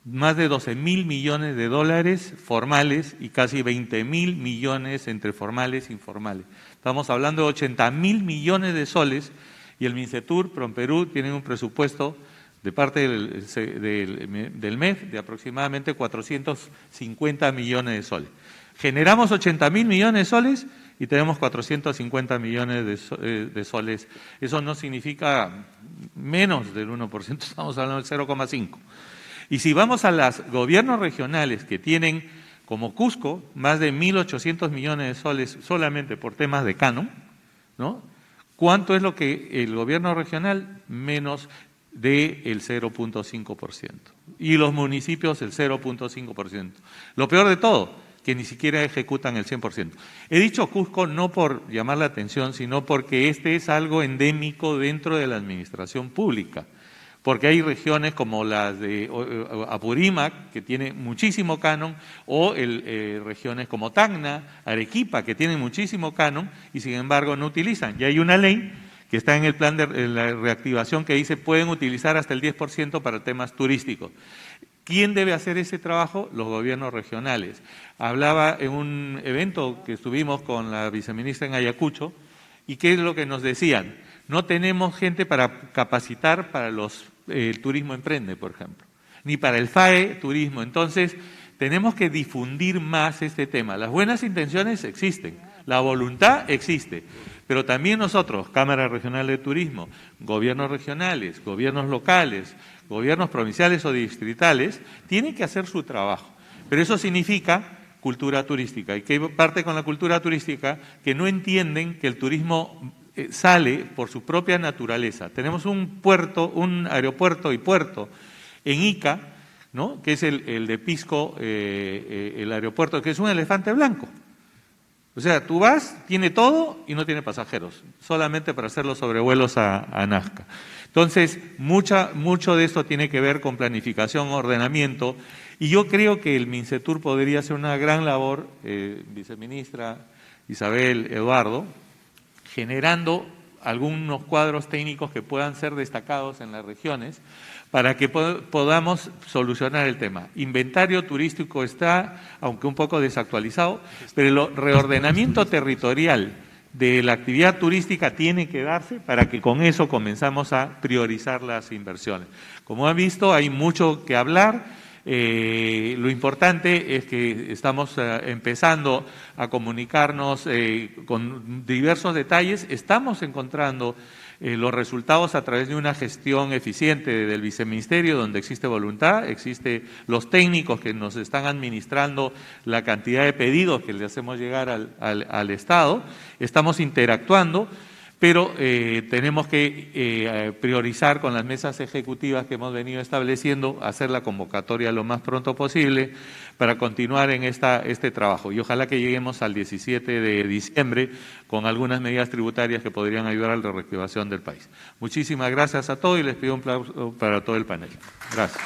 Más de 12.000 millones de dólares formales y casi 20.000 millones entre formales e informales. Estamos hablando de 80.000 millones de soles y el Mincetur, Promperú, tienen un presupuesto de parte del MEF de aproximadamente 450 millones de soles. Generamos 80.000 millones de soles y tenemos 450 millones de soles. Eso no significa menos del 1%, estamos hablando del 0,5%. Y si vamos a los gobiernos regionales que tienen, como Cusco, más de 1.800 millones de soles solamente por temas de canon, ¿no? ¿Cuánto es lo que el gobierno regional? Menos del 0,5%. Y los municipios el 0,5%. Lo peor de todo, que ni siquiera ejecutan el 100%. He dicho Cusco no por llamar la atención, sino porque este es algo endémico dentro de la administración pública. Porque hay regiones como las de Apurímac, que tiene muchísimo canon, o regiones como Tacna, Arequipa, que tienen muchísimo canon y sin embargo no utilizan. Y hay una ley que está en el plan de la reactivación que dice pueden utilizar hasta el 10% para temas turísticos. ¿Quién debe hacer ese trabajo? Los gobiernos regionales. Hablaba en un evento que estuvimos con la viceministra en Ayacucho, y ¿qué es lo que nos decían? No tenemos gente para capacitar para el turismo emprende, por ejemplo, ni para el FAE turismo. Entonces, tenemos que difundir más este tema. Las buenas intenciones existen, la voluntad existe, pero también nosotros, Cámara Regional de Turismo, gobiernos regionales, gobiernos locales, gobiernos provinciales o distritales, tienen que hacer su trabajo. Pero eso significa cultura turística. ¿Y qué parte con la cultura turística? Que no entienden que el turismo sale por su propia naturaleza. Tenemos un aeropuerto y puerto en Ica, ¿no?, que es el de Pisco, el aeropuerto, que es un elefante blanco. O sea, tú vas, tiene todo y no tiene pasajeros, solamente para hacer los sobrevuelos a Nazca. Entonces, mucho de esto tiene que ver con planificación, ordenamiento, y yo creo que el Mincetur podría hacer una gran labor, viceministra Isabel, Eduardo, generando algunos cuadros técnicos que puedan ser destacados en las regiones para que podamos solucionar el tema. Inventario turístico está, aunque un poco desactualizado, pero el reordenamiento territorial de la actividad turística tiene que darse para que con eso comenzamos a priorizar las inversiones. Como han visto, hay mucho que hablar. Lo importante es que estamos empezando a comunicarnos con diversos detalles. Estamos encontrando los resultados a través de una gestión eficiente del viceministerio, donde existe voluntad, existe los técnicos que nos están administrando la cantidad de pedidos que le hacemos llegar al Estado. Estamos interactuando, pero tenemos que priorizar con las mesas ejecutivas que hemos venido estableciendo, hacer la convocatoria lo más pronto posible para continuar en este trabajo. Y ojalá que lleguemos al 17 de diciembre con algunas medidas tributarias que podrían ayudar a la reactivación del país. Muchísimas gracias a todos y les pido un aplauso para todo el panel. Gracias.